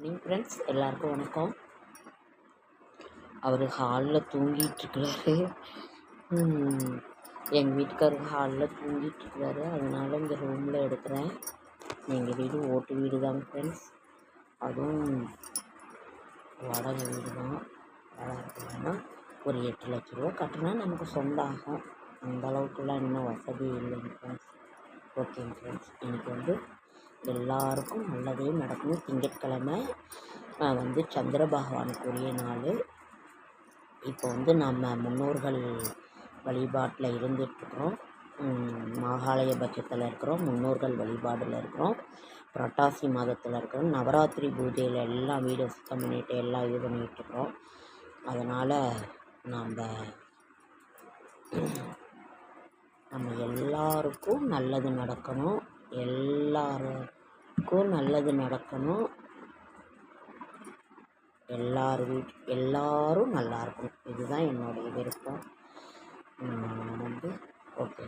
Morning friends, எல்லாருக்கும் வணக்கம். அவர் ஹாலில் தூங்கிட்டுருக்கிறாரு. எங்கள் வீட்டுக்காரர் ஹாலில் தூங்கிட்டுருக்கிறாரு. அதனால் இந்த ரூமில் எடுக்கிறேன். எங்கள் வீடு ஓட்டு வீடு தாங்க ஃப்ரெண்ட்ஸ். அதுவும் வாடகை வீடு தான். வாடகைன்னா ஒரு 8 லட்ச ரூபா கட்டினா நமக்கு சொந்தம் ஆகும். அந்த அளவுக்குலாம் இன்னும் வசதி இல்லைங்க ஃப்ரெண்ட்ஸ். ஓகேங்க ஃப்ரெண்ட்ஸ், எனக்கு எல்லாருக்கும் நல்லதே நடக்கணும். திங்கட்கிழமை சந்திர பகவானுக்குரிய நாள். இப்போ நம்ம முன்னோர்கள் வழிபாட்டில் இருந்துகிட்ருக்குறோம். மகாலய பட்சத்தில் இருக்கிறோம், முன்னோர்கள் வழிபாடில் இருக்கிறோம், புரட்டாசி மாதத்தில் இருக்கிறோம். நவராத்திரி பூஜையில் எல்லாம் வீடை சுத்தம் பண்ணிவிட்டு எல்லாம் இது பண்ணிகிட்ருக்குறோம். அதனால் நம்ம எல்லாருக்கும் நல்லது நடக்கணும். எல்லாருக்கும் நல்லது நடக்கணும். எல்லாரும் நல்லா இருக்கணும். இதுதான் என்னுடைய விருப்பம். ஓகே.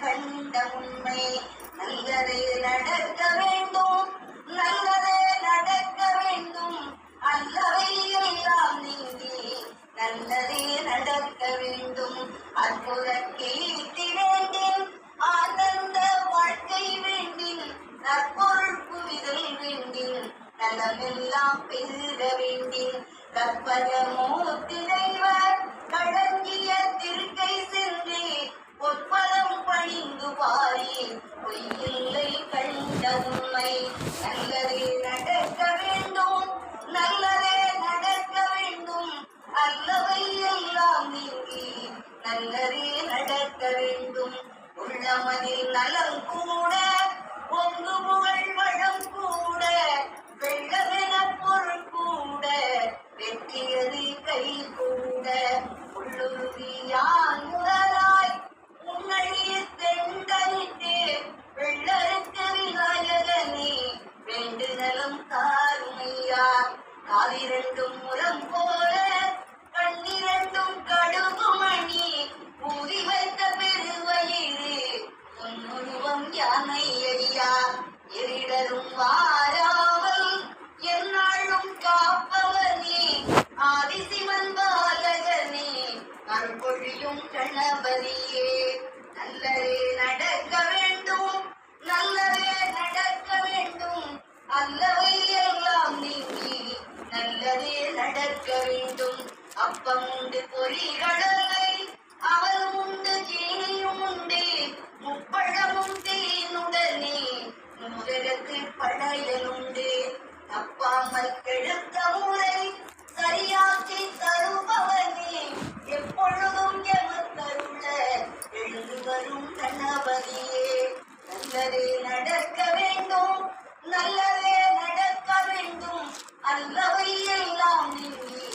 கண்ட உண்மை நல்லதே நடக்க வேண்டும், நல்லதே நடக்க வேண்டும், அல்லவை எல்லாம் நீங்கி நல்லதே நடக்க வேண்டும். அற்புத கீர்த்தி வேண்டின், ஆனந்த வாழ்க்கை வேண்டின், நற்பொருள் குவிதல் வேண்டின், நலமெல்லாம் பெருக வேண்டின், கற்பகமூர்த்தி தெய்வர் கடங்கிய திருக்கை சென்று பொற்பலம் பணிந்து பாரி பொய்யில்லை கண்ட உண்மை நல்லதே நடக்க வேண்டும், நல்லதே நடக்க வேண்டும், அல்லவை எல்லாம் நீங்கி நல்லதே நடக்க வேண்டும். உள்ளமதில் நலம் கூட ஒன்று புகழ் வளம் கூட வெள்ளமென பொருள் கூட வெற்றியது கை கூட உள்ளுருவியான் முதலாய் முன்னழிய தெண்டனிட்டு வெள்ளருக்கு விநாயகனே வேண்டு நலம் தாருமையா. காலிரண்டும் முரம் போல கண்ணிரண்டும் கடுகுமணி ஊதி வைத்த பெருவயிறு பொன்னுருவம் யானை ஐயா. எரிடரும் வாராமல் எந்நாளும் காப்பவனே ஆதிசிவன் பாலகனே அருள்பொழியும் கணபதியே. நல்லதே நடக்க வேண்டும், நல்லதே நடக்க வேண்டும், அல்லவை எல்லாம் நீங்கி நல்லதே நடக்க வேண்டும். அப்பம் உண்டு பொறிகடலை அவள் உண்டு ஜீனியும் உண்டு முப்பழமும் தேனுடனே முதலுக்கு படையலுண்டு. தப்பாமல் கெடுத்த முறை சரியாக்கி தருபவனே எப்பொழுதும் எமக்கருள எழுந்து வரும் கணபதியே. நல்லதே நடக்க வேண்டும், நல்லதே நடக்க வேண்டும், அல்லவை எல்லாம் நீங்கி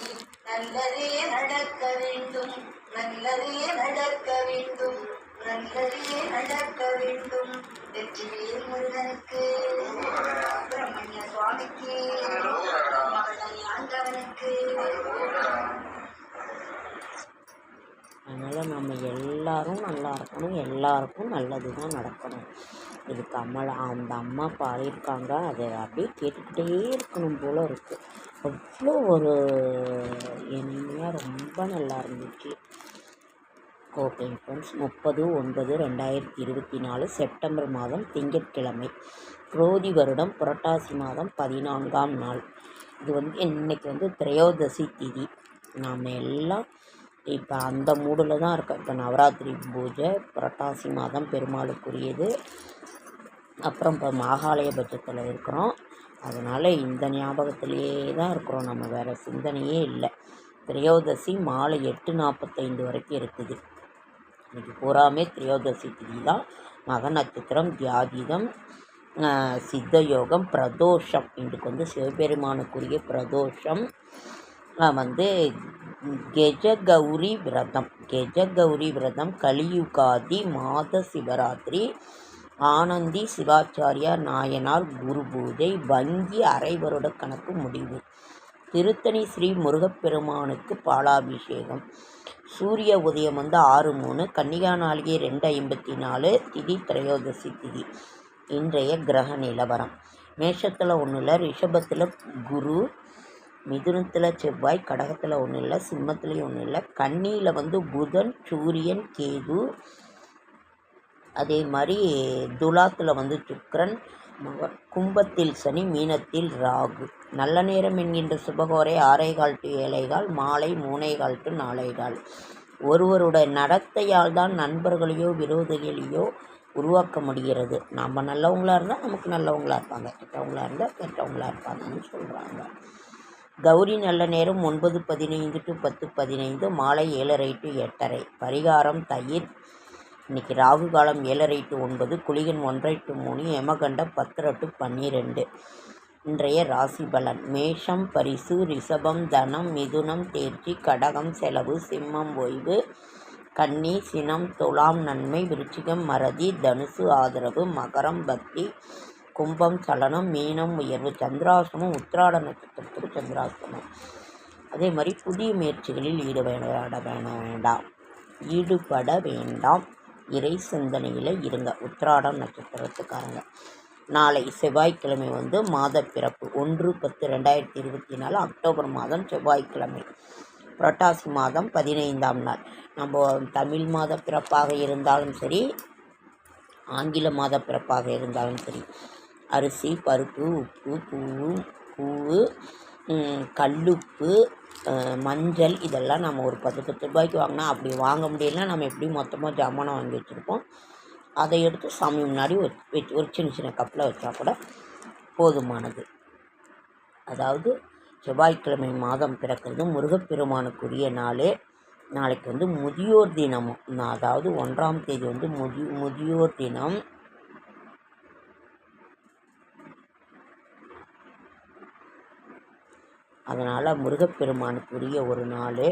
நல்லதே நடக்க வேண்டும், நல்லதே நடக்க வேண்டும், நல்லதே நடக்க வேண்டும். வெற்றிவேல் முருகனுக்கு, சுப்பிரமணிய சுவாமிக்கு, மகளனை ஆண்டவனுக்கு. அதனால் நம்ம எல்லாரும் நல்லா இருக்கணும், எல்லாருக்கும் நல்லது தான் நடக்கணும். இதுக்கு அந்த அம்மா பாடியிருக்காங்க. அதை அப்படியே கேட்டுக்கிட்டே இருக்கணும் போல் இருக்குது. அவ்வளோ ஒரு இனிமையாக ரொம்ப நல்லா இருந்துச்சு. ஓகே ஃப்ரெண்ட்ஸ், 30/9/2024 செப்டம்பர் மாதம் திங்கட்கிழமை, குரோதி வருடம் புரட்டாசி மாதம் 14ஆம் நாள். இது இன்னைக்கு திரையோதசி திதி. நாம் எல்லாம் இப்போ அந்த மூடில் தான் இருக்கோம். இப்போ நவராத்திரி பூஜை புரட்டாசி மாதம் பெருமாளுக்குரியது. அப்புறம் இப்போ மகாலய பட்சத்தில் இருக்கிறோம். அதனால் இந்த ஞாபகத்திலேயே தான் இருக்கிறோம். நம்ம வேறு சிந்தனையே இல்லை. திரையோதசி மாலை 8:45 வரைக்கும் இருக்குது. இன்றைக்கி பூராமே திரையோதசி திதி தான். மக நட்சத்திரம், தியாதீதம், சித்த யோகம், பிரதோஷம். இன்றைக்கு சிவபெருமானுக்குரிய பிரதோஷம் கெஜகௌரி விரதம். கெஜகௌரி விரதம், கலியுகாதி மாத சிவராத்திரி, ஆனந்தி சிவாச்சாரியார் நாயனார் குரு பூஜை, வங்கி அரை வருட கணக்கு முடிவு, திருத்தணி ஸ்ரீ முருகப்பெருமானுக்கு பாலாபிஷேகம், சூரிய உதயம் வந்து 6:03, கன்னிகா நாளிகை 2:54, திதி திரையோதசி திதி. இன்றைய கிரக நிலவரம்: மேஷத்தில் ஒன்றும் இல்லை, ரிஷபத்தில் குரு, மிதுனத்தில் செவ்வாய், கடகத்தில் ஒன்றும் இல்லை, சிம்மத்துலேயும் ஒன்றும் இல்லை, கன்னியில் வந்து புதன், சூரியன், கேது, அதே மாதிரி துலாத்தில் வந்து சுக்கிரன், கும்பத்தில் சனி, மீனத்தில் ராகு. நல்ல நேரம் என்கின்ற சுபகோரை 6:15 to 7:15, மாலை 3:15 to 4:15. ஒருவருடைய நடத்தையால் தான் நண்பர்களையோ விரோதிகளையோ உருவாக்க முடிகிறது. நம்ம நல்லவங்களாக இருந்தால் நமக்கு நல்லவங்களாக இருப்பாங்க, கெட்டவங்களாக இருந்தால் கெட்டவங்களாக இருப்பாங்கன்னு சொல்கிறாங்க. கௌரி நல்ல நேரம் 9:15 to 10:15, மாலை 7:30 to 8:30. பரிகாரம் தயிர். இன்றைக்கி ராகு காலம் 7:30 to 9, குளிகன் 1:30 to 3, யமகண்டம் 10:30 to 12. இன்றைய ராசி பலன்: மேஷம் பரிசு, ரிஷபம் தனம், மிதுனம் தேர்ச்சி, கடகம் செலவு, சிம்மம் ஓய்வு, கன்னி சினம், துலாம் நன்மை, விருச்சிகம் மறதி, தனுசு ஆதரவு, மகரம் பக்தி, கும்பம் சலனம், மீனம் உயர்வு. சந்திராசிரமம் உத்திராட நட்சத்திரத்துக்கு சந்திராசிரமம். அதே மாதிரி புதிய முயற்சிகளில் ஈடுபட வேண்டாம். இறை சிந்தனையில் இருங்க. உத்திராடம் நட்சத்திரத்துக்காரங்க. நாளை செவ்வாய்க்கிழமை வந்து மாத பிறப்பு 1/10/2024, அக்டோபர் மாதம் செவ்வாய்க்கிழமை. புரட்டாசி மாதம் 15ஆம் நாள். நம்ம தமிழ் மாத பிறப்பாக இருந்தாலும் சரி, ஆங்கில மாத பிறப்பாக இருந்தாலும் சரி, அரிசி, பருப்பு, உப்பு, பூவு, கல்லுப்பு, மஞ்சள் இதெல்லாம் நம்ம ஒரு 10 ரூபாய்க்கு வாங்கினா, அப்படி வாங்க முடியலன்னா நம்ம எப்படி மொத்தமாக ஜாமானம் வாங்கி வச்சுருப்போம், அதை எடுத்து சாமி முன்னாடி வச்சு ஒரு சின்ன கப்பில் வச்சா கூட போதுமானது. அதாவது செவ்வாய்க்கிழமை மாதம் பிறக்கிறது முருகப்பெருமானுக்குரிய நாள். நாளைக்கு வந்து முதியோர் தினமும், அதாவது 1ஆம் தேதி வந்து முதியோர் தினம். அதனால் முருகப்பெருமானுக்குரிய ஒரு நாள்.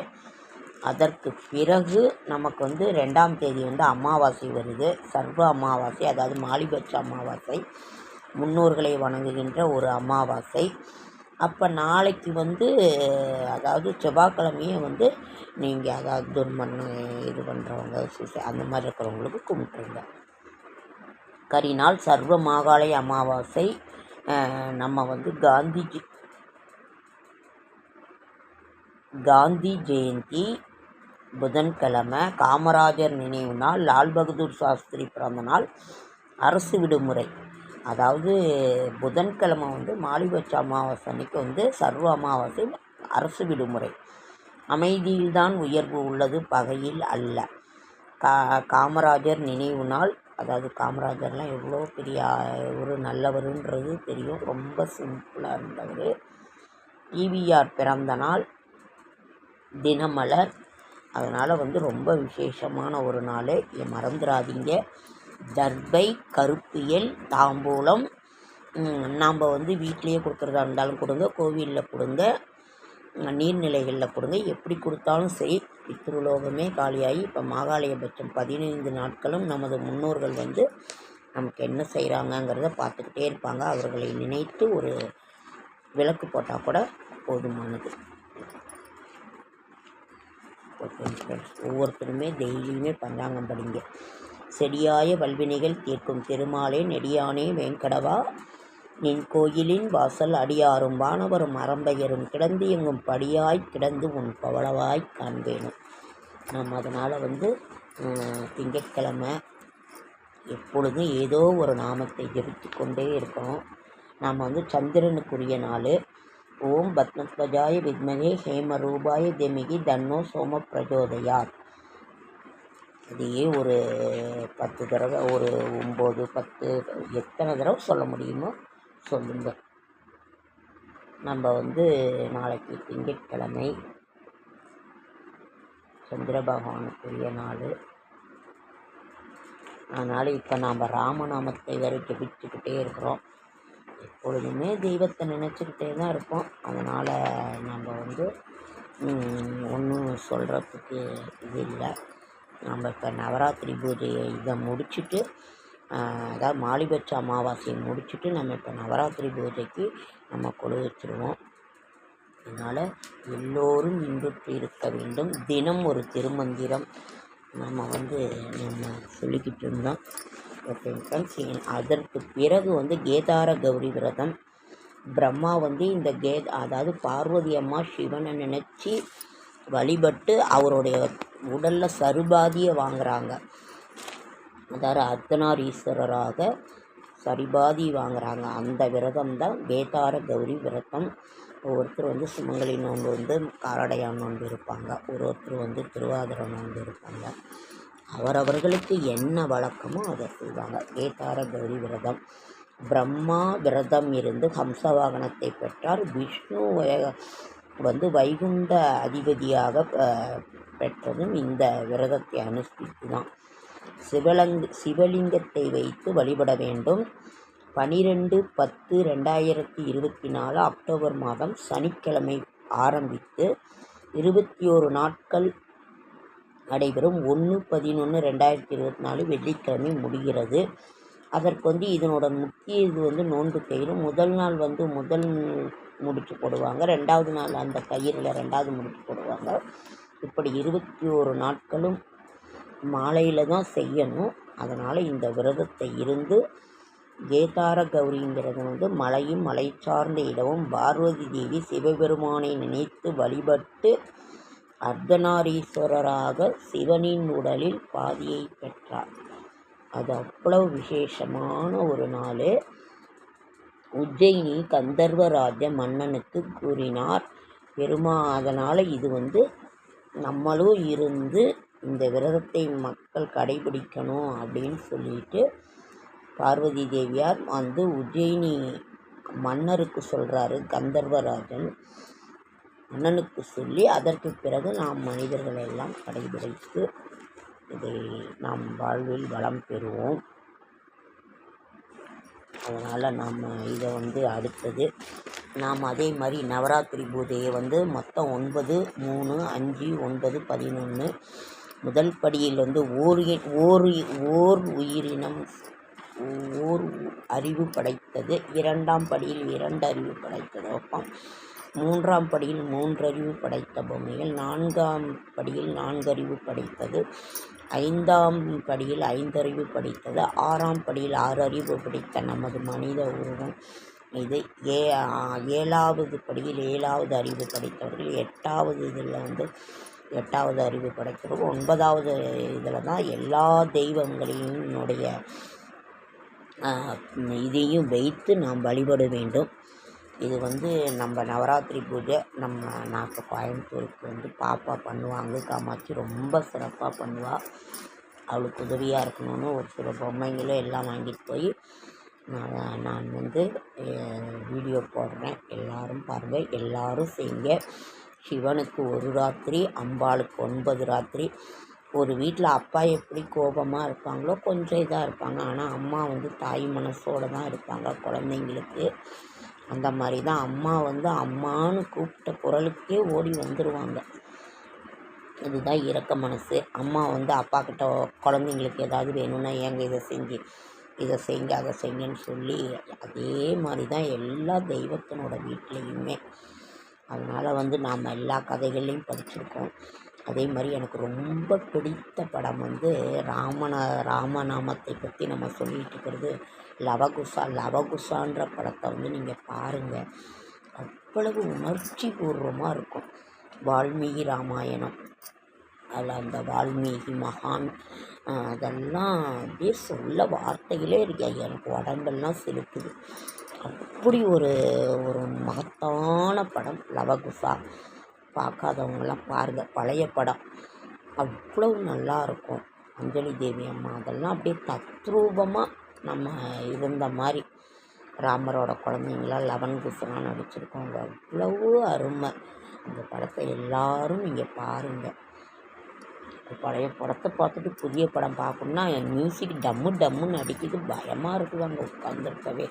அதற்கு பிறகு நமக்கு வந்து 2ஆம் தேதி வந்து அமாவாசை வருது, சர்வ அமாவாசை, அதாவது மாலிபட்ச அமாவாசை, முன்னோர்களை வணங்குகின்ற ஒரு அமாவாசை. அப்போ நாளைக்கு வந்து, அதாவது செவ்வாய்க்கிழமையே வந்து நீங்கள் அதாவது துர்மண்ணம் இது பண்ணுறவங்க அந்த மாதிரி இருக்கிறவங்களுக்கு கும்பிட்டுருங்க. கரிநாள் சர்வ மாகாளய அமாவாசை. நம்ம வந்து காந்தி ஜெயந்தி புதன்கிழமை, காமராஜர் நினைவு நாள், லால் பகதூர் சாஸ்திரி பிறந்த நாள், அரசு விடுமுறை. அதாவது புதன்கிழமை வந்து மாலிபட்ச அமாவாசை அன்னைக்கு வந்து சர்வ அமாவாசை, அரசு விடுமுறை. அமைதியில்தான் உயர்வு உள்ளது, பகையில் அல்ல. காமராஜர் நினைவு நாள். அதாவது காமராஜர்லாம் எவ்வளோ பெரிய ஒரு நல்லவருன்றது தெரியும், ரொம்ப சிம்பிளாக இருந்தவர். ஈவிஆர் பிறந்த நாள், தினமலர். அதனால் வந்து ரொம்ப விசேஷமான ஒரு நாள், மறந்துடாதீங்க. தர்பை, கருப்பியல், தாம்பூலம் நாம் வந்து வீட்டிலையே கொடுக்குறதா இருந்தாலும் கொடுங்க, கோவிலில் கொடுங்க, நீர்நிலைகளில் கொடுங்க, எப்படி கொடுத்தாலும் சரி. பித்ருலோகமே காலியாகி இப்போ மாகாளயபட்சம் 15 நாட்களும் நமது முன்னோர்கள் வந்து நமக்கு என்ன செய்கிறாங்கங்கிறத பார்த்துக்கிட்டே இருப்பாங்க. அவர்களை நினைத்து ஒரு விளக்கு போட்டால் கூட போதுமானது. ஓகே ஃப்ரெண்ட்ஸ், ஒவ்வொருத்தருமே டெய்லியுமே பஞ்சாங்கம் படிங்க. செடியாய வல்வினைகள் தீர்க்கும் திருமாலே, நெடியானே வேங்கடவா, நின் கோயிலின் வாசல் அடியாரும் வானவரும் அறம்பெயரும் கிடந்து எங்கும் படியாய் கிடந்து உன் பவளவாய் காண்பேனும். நம்ம அதனால் வந்து திங்கட்கிழமை எப்பொழுதும் ஏதோ ஒரு நாமத்தை ஜெபித்து கொண்டே இருக்கணும். நாம் வந்து சந்திரனுக்குரிய நாள். ஓம் பத்மத்வஜாய வித்மகே ஹேமரூபாய திமிகி தன்னோ சோம பிரஜோதயாத். இதையே ஒரு 10 தடவை, ஒரு 9, 10 எத்தனை தடவை சொல்ல முடியுமோ சொல்லுங்கள். நம்ம வந்து நாளைக்கு திங்கட்கிழமை, சந்திர பகவானுக்குரிய நாள். அதனால் இப்போ நாம் ராமநாமத்தை வேறு ஜெபிச்சுக்கிட்டே இருக்கிறோம். எப்பொழுதுமே தெய்வத்தை நினச்சிக்கிட்டே தான் இருப்போம். அதனால் நம்ம வந்து ஒன்றும் சொல்கிறதுக்கு இது இல்லை. நம்ம இப்போ நவராத்திரி பூஜையை இதை முடிச்சுட்டு, அதாவது மாலிபட்ச அமாவாசையை முடிச்சுட்டு நம்ம இப்போ நவராத்திரி பூஜைக்கு நம்ம கொலு வச்சுருவோம். அதனால் எல்லோரும் இன்புற்று இருக்க வேண்டும். தினம் ஒரு திருமந்திரம் நம்ம சொல்லிக்கிட்டு இருந்தோம். ஓகே ஃப்ரெண்ட்ஸ், அதற்கு பிறகு கேதார கௌரி விரதம். பிரம்மா இந்த அதாவது பார்வதி அம்மா சிவனை நினச்சி வழிபட்டு அவருடைய உடலில் சருபாதியை வாங்குகிறாங்க. அதாவது அர்த்தநாரீஸ்வரராக சரிபாதி வாங்குகிறாங்க. அந்த விரதம் தான் கேதார கௌரி விரதம். ஒருத்தர் சுமங்கலி நோன்பு காரடையான் நோன்பு இருப்பாங்க, ஒருத்தர் திருவாதிரை நோன்பு இருப்பாங்க. அவரவர்களுக்கு என்ன வழக்கமோ அதை செய்வாங்க. கேதார கௌரி விரதம். பிரம்மா விரதம் இருந்து ஹம்ச வாகனத்தை பெற்றார். விஷ்ணு வைகுண்ட அதிபதியாக பெற்றதும் இந்த விரதத்தை அனுஷ்டித்து தான். சிவலிங்கத்தை வைத்து வழிபட வேண்டும். 12/10/2024 அக்டோபர் மாதம் சனிக்கிழமை ஆரம்பித்து 21 நாட்கள் நடைபெறும். 1/11/2024 வெள்ளிக்கிழமை முடிகிறது. அதற்கு இதனோட முக்கிய இது நோன்பு கயிறு. முதல் நாள் முதல் முடிச்சு போடுவாங்க, 2வது நாள் அந்த கயிறில் 2வது முடிச்சு போடுவாங்க. இப்படி 21 நாட்களும் மாலையில் தான் செய்யணும். அதனால் இந்த விரதத்தை இருந்து கேதார கௌரிங்கிறது மலையும் மலை சார்ந்த இடமும் பார்வதி தேவி சிவபெருமானை நினைத்து வழிபட்டு அர்த்தநாரீஸ்வரராக சிவனின் உடலில் பாதியை பெற்றார். அது அவ்வளவு விசேஷமான ஒரு நாள். உஜ்ஜயினி கந்தர்வராஜ மன்னனுக்கு கூறினார் அதனால் இது நம்மளும் இருந்து இந்த விரதத்தை மக்கள் கடைபிடிக்கணும் அப்படின்னு சொல்லிட்டு பார்வதி தேவியார் உஜ்ஜயினி மன்னருக்கு சொல்கிறாரு. கந்தர்வராஜன் மன்னனுக்கு சொல்லி அதற்கு பிறகு நாம் மனிதர்கள் எல்லாம் கடைபிடித்து இதை நாம் வாழ்வில் வளம் பெறுவோம். அதனால் நாம் இதை அடுத்தது நாம் அதே மாதிரி நவராத்திரி பூஜையை மொத்தம் 9, 3, 5, 9, 11. முதல் படியில் ஓர் உயிரினம் ஓர் அறிவு படைத்தது. 2ஆம் படியில் 2 அறிவு படைத்தது ஒப்பம். 3ஆம் படியில் 3 அறிவு படைத்த பொம்மைகள். 4ஆம் படியில் 4 அறிவு படைத்தது. 5ஆம் படியில் 5 அறிவு படைத்தது. 6ஆம் படியில் 6 அறிவு படைத்த நமது மனித உருவம். இது 7வது படியில் 7வது அறிவு படைத்தவர்கள். 8வது இதில் 8வது அறிவு படைத்தவர்கள். 9வது இதில் தான் எல்லா தெய்வங்களினுடைய இதையும் வைத்து நாம் வழிபட வேண்டும். இது நம்ம நவராத்திரி பூஜை நம்ம கோயம்புத்தூருக்கு பாப்பா பண்ணுவாங்க. காமாட்சி ரொம்ப சிறப்பாக பண்ணுவாள். அவளுக்கு உதவியாக இருக்கணும்னு ஒரு சில பொம்மைங்களும் எல்லாம் வாங்கிட்டு போய் நான் வீடியோ போடுறேன். எல்லோரும் பாருங்கள், எல்லோரும் செய்யுங்க. சிவனுக்கு 1 ராத்திரி, அம்பாளுக்கு 9 ராத்திரி. ஒரு வீட்டில் அப்பா எப்படி கோபமாக இருப்பாங்களோ கொஞ்சம் இதாக இருப்பாங்க, ஆனால் அம்மா தாய் மனசோடு தான் இருப்பாங்க குழந்தைங்களுக்கு. அந்த மாதிரி தான் அம்மா அம்மானு கூப்பிட்ட குரலுக்கே ஓடி வந்துடுவாங்க. இதுதான் இரக்க மனசு. அம்மா அப்பா கிட்ட குழந்தைங்களுக்கு ஏதாவது வேணும்னா ஏங்க இதை செய்யுங்க அதை செய்யுங்கன்னு சொல்லி, அதே மாதிரி தான் எல்லா தெய்வத்தினோட வீட்லேயுமே. அதனால் நாம் எல்லா கதைகள்லையும் படிச்சிருக்கோம். அதே மாதிரி எனக்கு ரொம்ப பிடித்த படம் ராமநாமத்தை பற்றி நம்ம சொல்லிகிட்டு இருக்கிறது லவகுசான்ற படத்தை நீங்கள் பாருங்கள். அவ்வளவு உணர்ச்சி பூர்வமாக இருக்கும். வால்மீகி ராமாயணம், அதில் அந்த வால்மீகி மகான் அதெல்லாம் அப்படியே சொல்ல வார்த்தைகளே இருக்கு. எனக்கு உடம்பெல்லாம் செலுத்துது. அப்படி ஒரு மகத்தான படம் லவகுசா. பார்க்காதவங்களாம் பாருங்கள், பழைய படம் அவ்வளவு நல்லாயிருக்கும். அஞ்சலி தேவி அம்மா அதெல்லாம் அப்படியே தத்ரூபமாக நம்ம இருந்த மாதிரி ராமரோட குழந்தைங்களாம் லவகுசாலாம் நடிச்சிருக்கோங்க. அவ்வளவு அருமை. அந்த படத்தை எல்லோரும் நீங்கள் பாருங்கள். பழைய படத்தை பார்த்துட்டு புதிய படம் பார்க்கணுன்னா மியூசிக் டம்முன்னு அடிக்குது, பயமாக இருக்குது அங்கே உட்காந்துருக்கவே.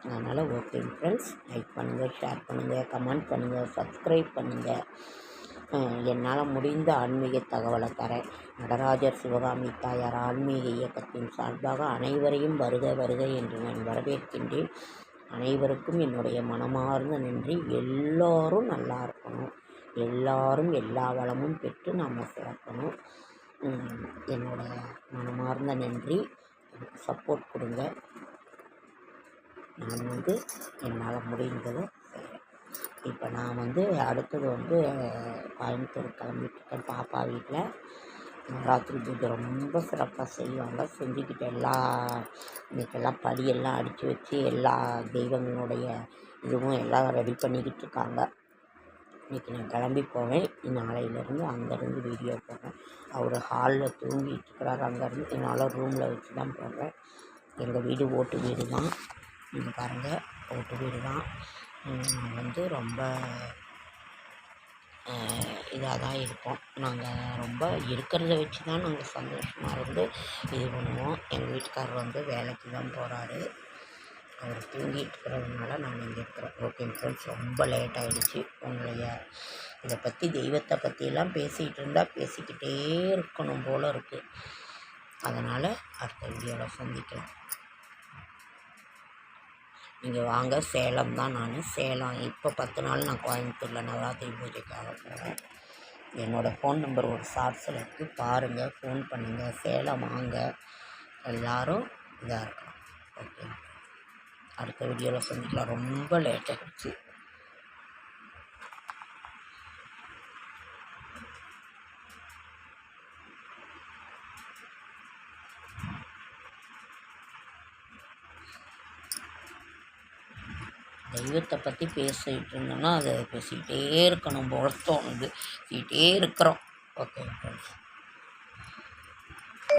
அதனால் ஓகே ஃப்ரெண்ட்ஸ், லைக் பண்ணுங்கள், ஷேர் பண்ணுங்கள், கமெண்ட் பண்ணுங்கள், சப்ஸ்கிரைப் பண்ணுங்கள். என்னால் முடிந்த ஆன்மீக தகவலை தரேன். நடராஜர் சிவகாமி தாயார் ஆன்மீக இயக்கத்தின் சார்பாக அனைவரையும் வருக வருக என்று நான் வரவேற்கின்றேன். அனைவருக்கும் என்னுடைய மனமார்ந்த நன்றி. எல்லோரும் நல்லா இருக்கணும், எல்லாரும் எல்லா வளமும் பெற்று நாம் சிறக்கணும். என்னுடைய மனமார்ந்த நன்றி. எனக்கு சப்போர்ட் கொடுங்க. நான் என்னால் முடிந்ததை செய்கிறேன். இப்போ நான் அடுத்தது கோயம்புத்தூர் கிளம்பிட்டுருக்கேன். பாப்பா வீட்டில் நவராத்திரி பூஜை ரொம்ப சிறப்பாக செய்வாங்க. செஞ்சுக்கிட்டு இன்றைக்கெல்லாம் படியெல்லாம் அடித்து வச்சு எல்லா தெய்வங்களுடைய இதுவும் எல்லாம் ரெடி பண்ணிக்கிட்டு இருக்காங்க. இன்றைக்கி நான் கிளம்பி போவேன். நாளையிலேருந்து அங்கேருந்து வீடியோ போடுறேன். அவர் ஹாலில் தூங்கிட்டு இருக்கிறார். அங்கேருந்து என்னால் ரூமில் வச்சு தான் போடுறேன். எங்கள் வீடு ஓட்டு வீடு தான். நீங்கள் பாருங்கள், ஓட்டு வீடு தான். ரொம்ப இதாக தான் இருப்போம். நாங்கள் ரொம்ப இருக்கிறத வச்சு தான் நாங்கள் சந்தோஷமாக இருந்து இது பண்ணுவோம். எங்கள் வீட்டுக்காரர் வேலைக்கு தான் போகிறாரு. அவர் தூங்கிட்டு இருக்கிறதுனால நாங்கள் இங்கே இருக்கிறோம். ஓகே ஃப்ரெண்ட்ஸ், ரொம்ப லேட் ஆகிடுச்சு. உங்களைய இதை பற்றி தெய்வத்தை பற்றியெல்லாம் பேசிகிட்டு இருந்தால் பேசிக்கிட்டே இருக்கணும் போல் இருக்குது. அதனால் அடுத்த வீடியோவில் சந்திக்கலாம். நீங்கள் வாங்க. சேலம் தான். சேலம் இப்போ 10 நாள் நான் கோயம்புத்தூரில் நவராத்திரி பூஜைக்காக போகிறேன். என்னோடய ஃபோன் நம்பர் ஒரு ஷார்ட்ஸில் இருக்குது, பாருங்கள், ஃபோன் பண்ணுங்கள். சேலம் வாங்க, எல்லோரும் இதாக இருக்கலாம். ஓகே, அடுத்த வீடியோவில் சந்திக்கலாம். ரொம்ப லேட் ஆகிடுச்சு. தெய்வத்தை பற்றி பேசிகிட்டு இருந்தோன்னா அதை பேசிக்கிட்டே இருக்கணும் போல தோணுது. பேசிக்கிட்டே இருக்கிறோம். Okay friends.